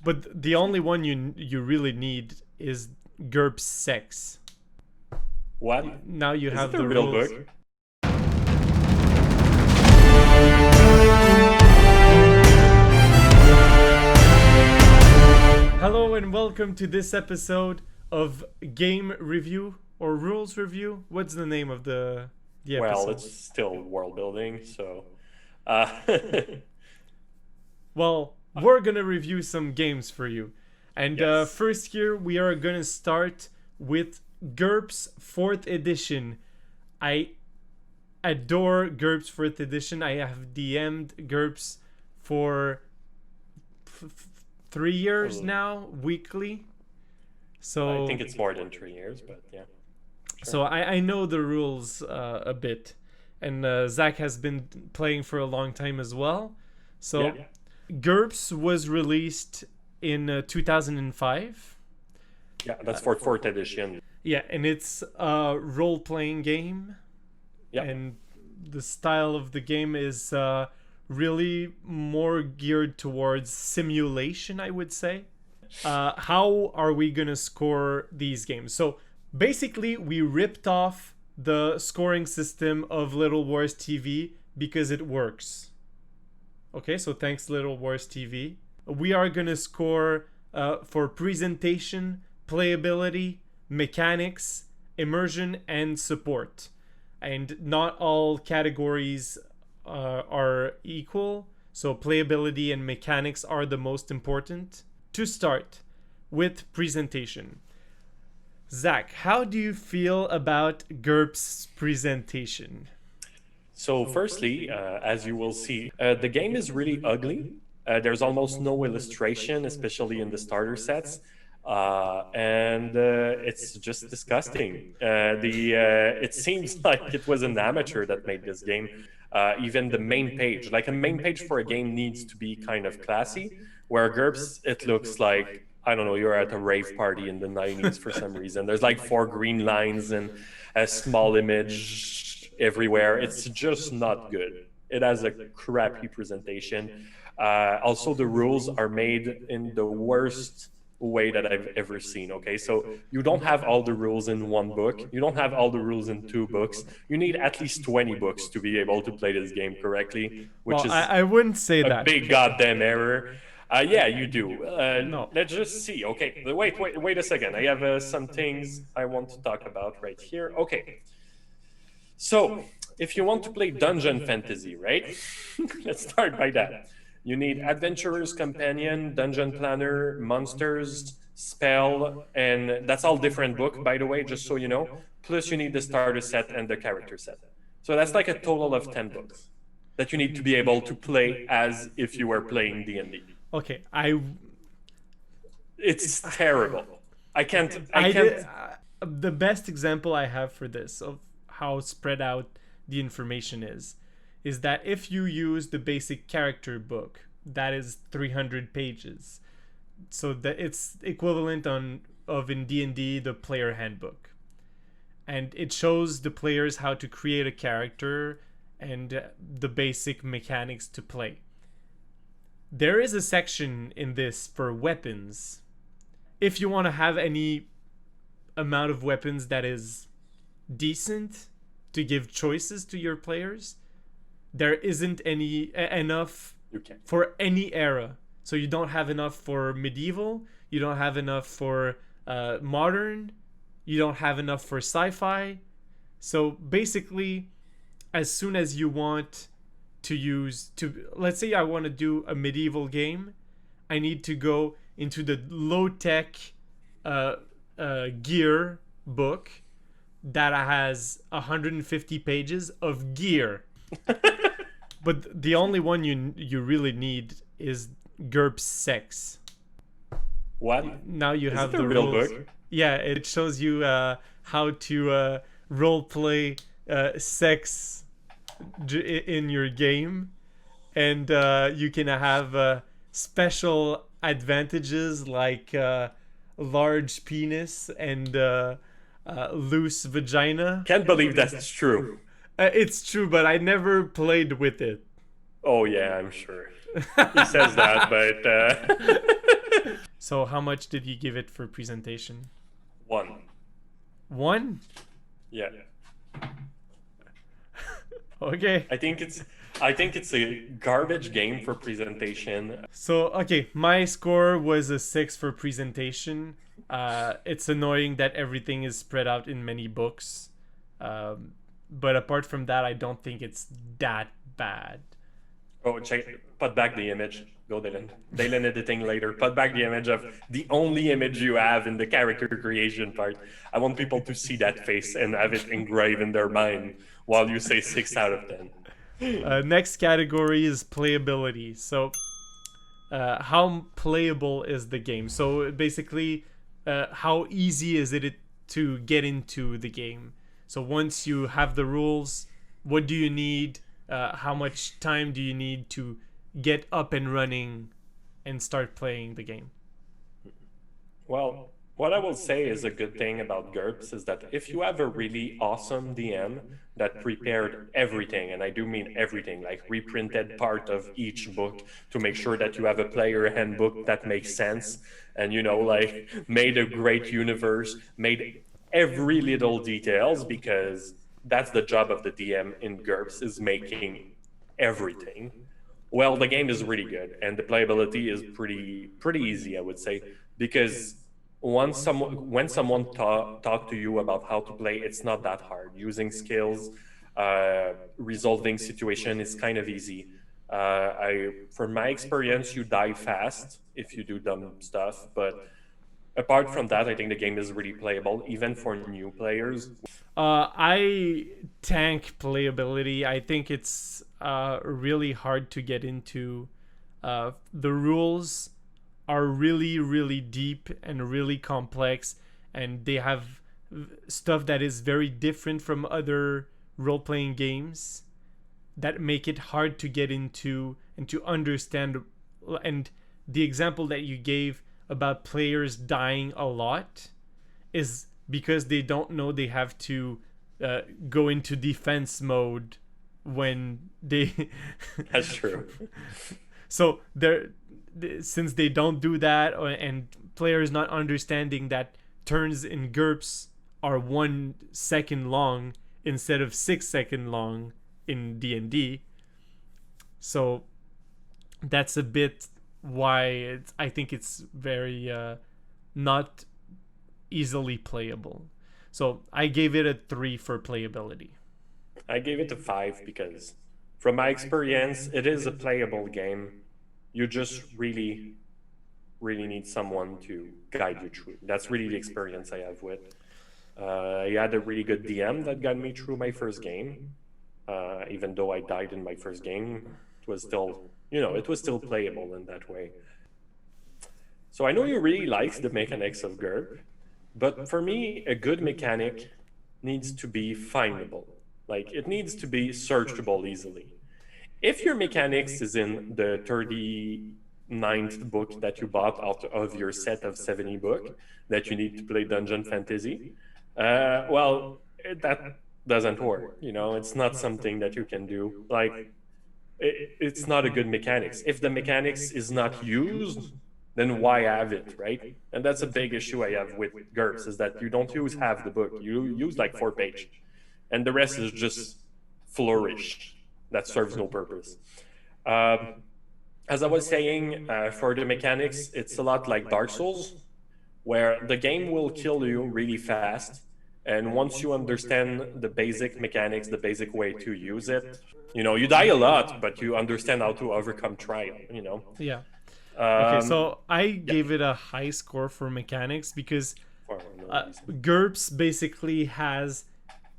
But the only one you really need is GURPS sex. What? Now you Is have it a the real rules. book? Hello and welcome to this episode of Game Review or Rules Review. What's the name of the episode? Well, it's still world building, so. Well, we're gonna review some games for you. And Yes. first here, we are gonna start with GURPS 4th edition. I adore GURPS 4th edition. I have DM'd GURPS for 3 years now, weekly. So I think it's more than 3 years, but yeah. So I know the rules a bit. And Zach has been playing for a long time as well. So Yeah. GURPS was released in 2005. Yeah, that's for 4th edition. Yeah, and it's a role-playing game. Yeah. And the style of the game is really more geared towards simulation, I would say. How are we going to score these games? So basically, we ripped off the scoring system of Little Wars TV because it works. Okay, so thanks Little Wars TV. We are going to score for presentation, playability, mechanics, immersion, and support. And not all categories are equal. So playability and mechanics are the most important. To start with presentation. Zach, how do you feel about GURPS presentation? So firstly, as you will see, the game is really ugly. There's almost no illustration, especially in the starter sets. And it's just disgusting. It seems like it was an amateur that made this game. Even the main page, like a main page for a game needs to be kind of classy, where GURPS, it looks like, I don't know, you're at a rave party in the 90s for some reason. There's like 4 green lines and a small image everywhere. It's just not good. It has a crappy presentation. Also, the rules are made in the worst way that I've ever seen. Okay, so you don't have all the rules in one book. You don't have all the rules in 2 books. You need at least 20 books to be able to play this game correctly, which is I wouldn't say a that. big goddamn error. Yeah, you do. No. Let's just see. Okay, wait a second. I have some things I want to talk about right here. Okay. So, if you want to play dungeon fantasy, right? Let's start by that. You need Adventurer's Companion, Dungeon Planner, Monsters, Spell, and that's all different book, by the way, just so you know. Plus, you need the starter set and the character set. So that's like a total of 10 books that you need to be able to play as if you were playing D&D. Okay, It's terrible. I can't. The best example I have for this of how spread out the information is that if you use the basic character book, that is 300 pages. So that it's equivalent of in D&D the player handbook. And it shows the players how to create a character and the basic mechanics to play. There is a section in this for weapons. If you want to have any amount of weapons that is decent to give choices to your players, there isn't enough for any era. So you don't have enough for medieval, you don't have enough for modern, you don't have enough for sci-fi. So basically, as soon as you want let's say I want to do a medieval game, I need to go into the low-tech gear book that has 150 pages of gear. But the only one you really need is GURPS sex. What? Now you have it a the real rules. book? Yeah, it shows you how to role play sex in your game, and you can have special advantages like large penis and loose vagina. Can't believe that's true. It's true, but I never played with it. Oh yeah, I'm sure. He says that, but So how much did you give it for presentation? 1. 1? Yeah. Okay. I think it's a garbage game for presentation. So, okay, my score was a 6 for presentation. It's annoying that everything is spread out in many books. But apart from that, I don't think it's that bad. Oh, put back the image. Go, Dylan. Dylan editing later. Put back the image of the only image you have in the character creation part. I want people to see that face and have it engraved in their mind while you say 6 out of 10. Next category is playability. So, how playable is the game? So basically, how easy is it to get into the game? So once you have the rules, what do you need? How much time do you need to get up and running and start playing the game? Well, what I will say is a good thing about GURPS is that if you have a really awesome DM that prepared everything, and I do mean everything, like reprinted part of each book to make sure that you have a player handbook that makes sense, and like made a great universe, made every little details, because that's the job of the DM in GURPS, is making everything. Well, the game is really good, and the playability is pretty easy, I would say, because when someone talk to you about how to play, it's not that hard. Using skills, resolving situation is kind of easy. From my experience, you die fast if you do dumb stuff, but apart from that, I think the game is really playable, even for new players. I tank playability. I think it's really hard to get into. The rules are really, really deep and really complex, and they have stuff that is very different from other role-playing games that make it hard to get into and to understand. And the example that you gave about players dying a lot is because they don't know they have to go into defense mode when they That's true. So since they don't do that, and players not understanding that turns in GURPS are 1 second long instead of 6 second long in D&D, so that's a bit why I think it's very not easily playable. So I gave it a 3 for playability. I gave it a 5 because, from my experience, it is a playable game. You just really need someone to guide you through. That's really the experience I have with. I had a really good DM that got me through my first game. Even though I died in my first game, it was still playable in that way. So I know you really like the mechanics of GURP, but for me, a good mechanic needs to be findable. Like, it needs to be searchable easily. If your mechanics is in the 39th book that you bought out of your set of 70 books that you need to play Dungeon Fantasy, well, that doesn't work. It's not something that you can do. Like, it's not a good mechanics. If the mechanics is not used, then why have it, right? And that's a big issue I have with GURPS, is that you don't use half the book. You use like 4 pages, and the rest is just flourish that serves no purpose. As I was saying, for the mechanics, it's a lot like Dark Souls, where the game will kill you really fast. And once you understand the basic mechanics, the basic way to use it, you die a lot, but you understand how to overcome trial, Yeah. Okay, so I gave it a high score for mechanics because GURPS basically has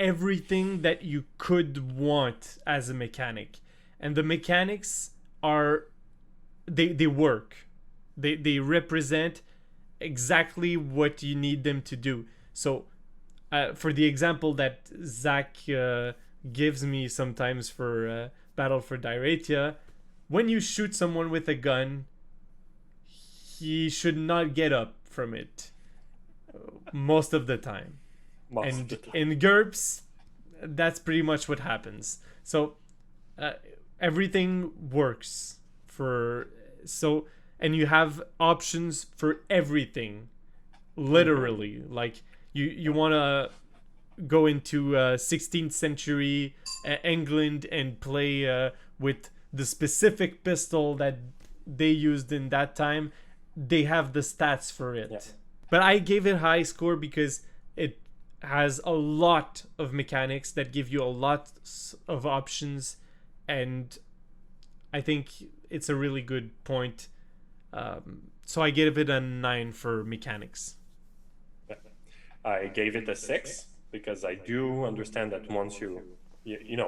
everything that you could want as a mechanic, and the mechanics are they work. They represent exactly what you need them to do. So for the example that Zach gives me sometimes for Battle for Diratia, when you shoot someone with a gun, he should not get up from it most of the time. And in GURPS, that's pretty much what happens. So everything works for. So and you have options for everything, literally. Like you want to go into 16th century England and play with the specific pistol that they used in that time, they have the stats for it. Yeah. But I gave it high score because it has a lot of mechanics that give you a lot of options, and I think it's a really good point. So I gave it a 9 for mechanics. I gave it a 6 because I do understand that once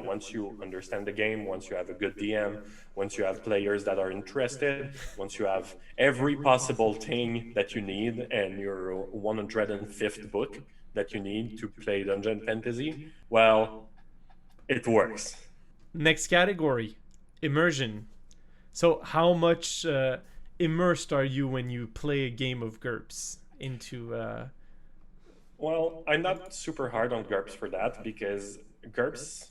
once you understand the game, once you have a good DM, once you have players that are interested, once you have every possible thing that you need and your 105th book that you need to play Dungeon Fantasy, well, it works. Next category, immersion. So how much immersed are you when you play a game of GURPS into... Well, I'm not super hard on GURPS for that because GURPS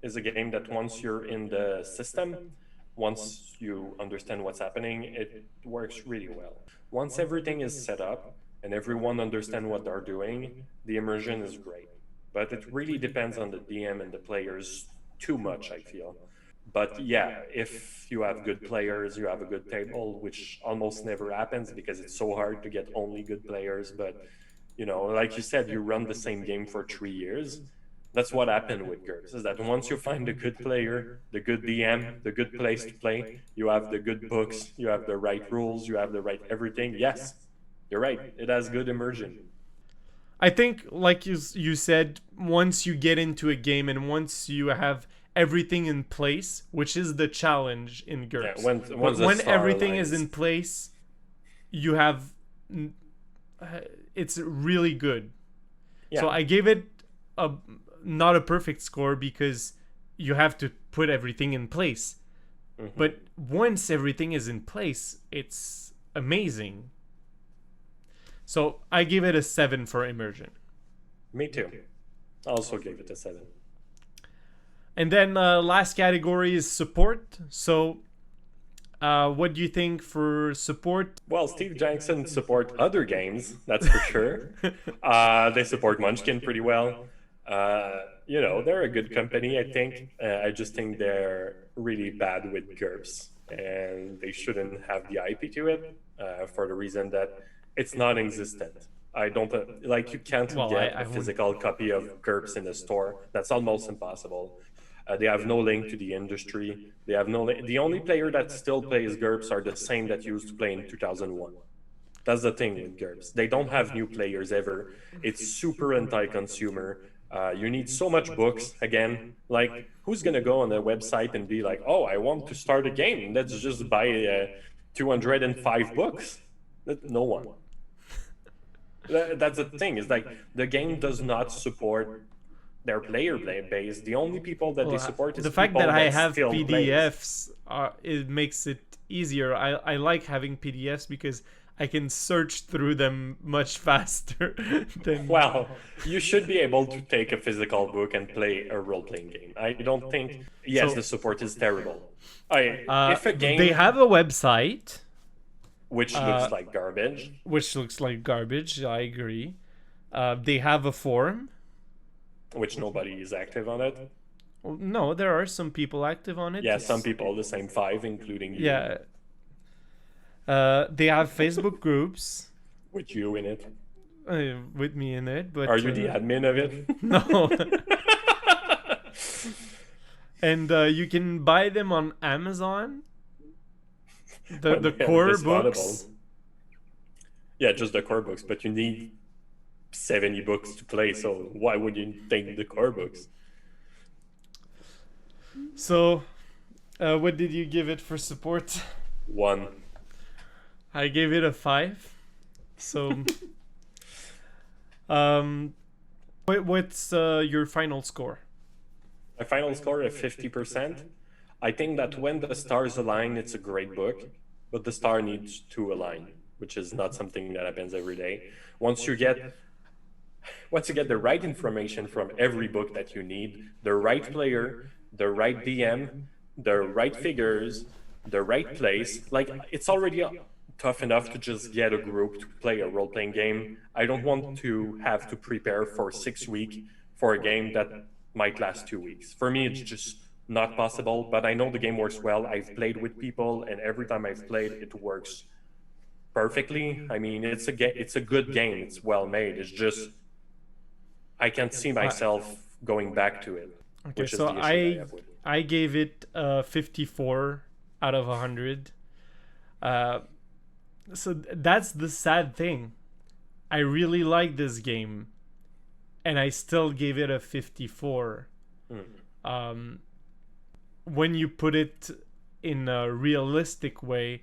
is a game that once you're in the system, once you understand what's happening, it works really well. Once everything is set up and everyone understands what they're doing, the immersion is great. But it really depends on the DM and the players too much, I feel. But yeah, if you have good players, you have a good table, which almost never happens because it's so hard to get only good players. But, like you said, you run the same game for 3 years. That's what happened with GURPS, is that once you find the good player, the good DM, the good place to play, you have the good books, you have the right rules, you have the right everything. Yes, you're right. It has good immersion. I think, like you said, once you get into a game and once you have everything in place, which is the challenge in GURPS. Yeah, when everything is in place, you have... it's really good. Yeah. So I gave it not a perfect score because you have to put everything in place. Mm-hmm. But once everything is in place, it's amazing. So I give it a 7 for immersion. Me too. I also gave it a 7. And then last category is support. So what do you think for support? Well, Steve Jackson support other games, that's for sure. They support Munchkin pretty well. They're a good company, I think. I just think they're really bad with GURPS, and they shouldn't have the IP to it for the reason that it's non-existent. I don't you can't get a physical copy of GURPS in a store. That's almost impossible. They have no link to the industry. They have the only player that still plays GURPS are the same that used to play in 2001. That's the thing with GURPS. They don't have new players ever. It's super anti-consumer. You need so much books. Again, like, who's gonna go on a website and be like, "Oh, I want to start a game. Let's just buy 205 books." No one. That's the thing. Is like the game does not support their player base. The only people that they support is the fact that I have PDFs. It makes it easier. I like having PDFs because I can search through them much faster than... Well, you should be able to take a physical book and play a role-playing game. I don't think... Yes, the support is terrible. If a game... They have a website... Which looks like garbage. I agree. They have a forum. Which nobody is active on it. Well, no, there are some people active on it. Yeah, some people, the same 5, including you. Yeah. They have Facebook groups. With you in it. With me in it, but... Are you the admin of it? No. And you can buy them on Amazon. The core books. Yeah, just the core books, but you need 70 books to play, so why would you take the core books? So, what did you give it for support? 1. I gave it a 5. So, what's your final score? My final score is 50%. I think that when the stars align, it's a great book, but the star needs to align, which is not something that happens every day. Once you get the right information from every book that you need, the right player, the right DM, the right figures, the right place. Like, it's already tough enough to just get a group to play a role-playing game. I don't want to have to prepare for 6 weeks for a game that might last 2 weeks. For me, it's just not possible, but I know the game works well. I've played with people, and every time I've played, it works perfectly. I mean, it's a good game. It's well made. It's just I can't see myself going back to it. Okay, which is so the issue I have with it. I gave it 54 out of 100. So that's the sad thing. I really like this game, and I still gave it a 54. When you put it in a realistic way,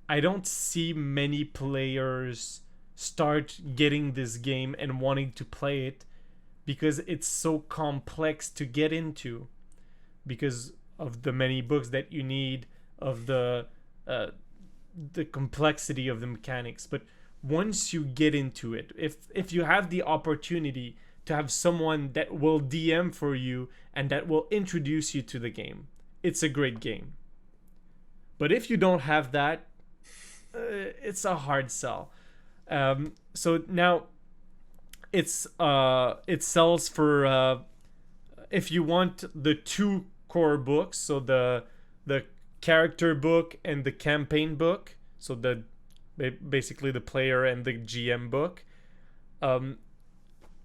I don't see many players start getting this game and wanting to play it because it's so complex to get into, because of the many books that you need, of the complexity of the mechanics. But once you get into it, if you have the opportunity to have someone that will DM for you and that will introduce you to the game, it's a great game. But if you don't have that, it's a hard sell. So now it sells for if you want the 2 core books, so the character book and the campaign book, so the basically the player and the GM book,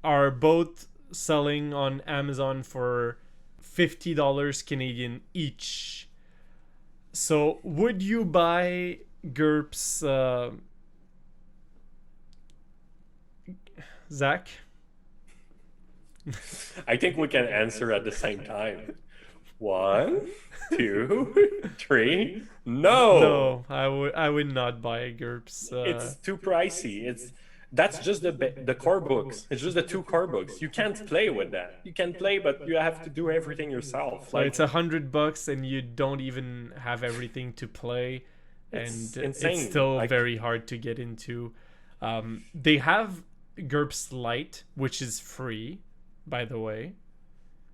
are both selling on Amazon for $50 Canadian each. So would you buy GURPS, Zach? I think we can answer at the same time. 1, 2, 3. No, I would not buy a GURPS. It's too pricey. That's just the core books. It's just the 2 core books. You can't play with that. You can play, but you have to do everything yourself. Like, it's $100 and you don't even have everything to play, it's and insane. it's still very hard to get into. They have GURPS Lite, which is free, by the way.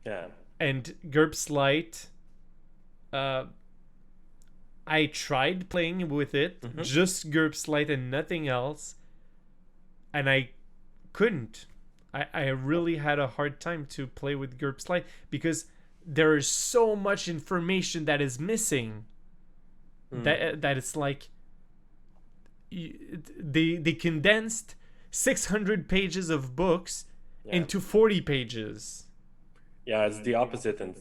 Yeah. And GURPS Lite, I tried playing with it, just GURPS Lite and nothing else, and I couldn't. I really had a hard time to play with GURPS Lite because there is so much information that is missing. That it's like they condensed 600 pages of books into 40 pages. Yeah, it's the opposite, and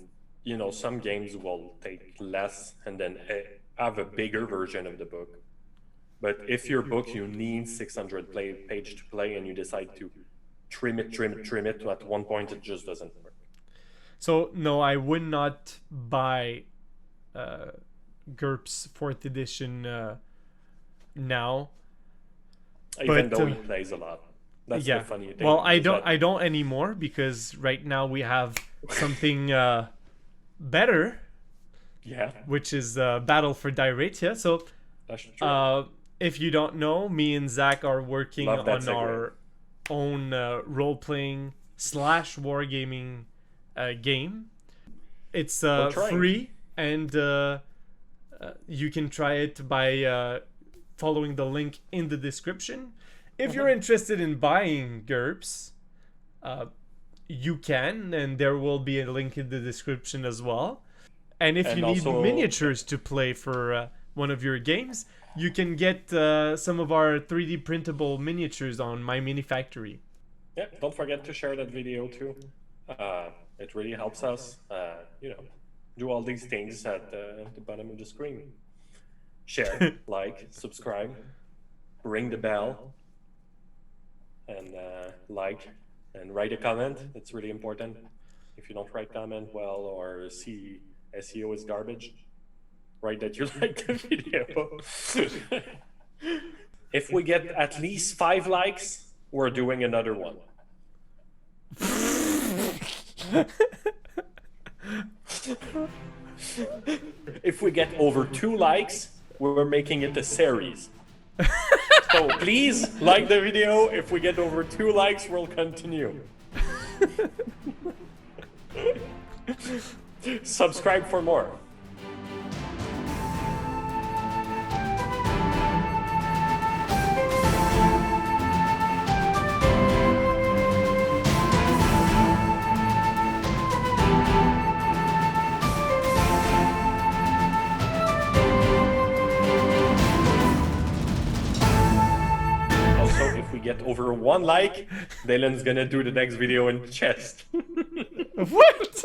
some games will take less and then have a bigger version of the book. But if your book you need 600 page to play, and you decide to trim it, at one point it just doesn't work. So no, I would not buy GURPS 4th edition now. Even though he plays a lot. That's the funny thing. Well, I don't anymore, because right now we have something better. Yeah. Which is Battle for Diratia. So that's true. If you don't know, me and Zach are working on our own role-playing / wargaming game. It's free, and you can try it by following the link in the description. If you're interested in buying GURPS, you can, and there will be a link in the description as well. And if you need miniatures to play for one of your games, you can get some of our 3D printable miniatures on My Mini Factory. Yeah, don't forget to share that video too. It really helps us, do all these things at the bottom of the screen. Share, like, subscribe, ring the bell, and like and write a comment. It's really important. If you don't write comment, or see SEO is garbage, write that you like the video. If we get at least 5 likes, we're doing another one. If we get over 2 likes, we're making it a series. So please like the video. If we get over 2 likes, we'll continue. Subscribe for more. get over 1 like, Dylan's gonna do the next video in chest. What?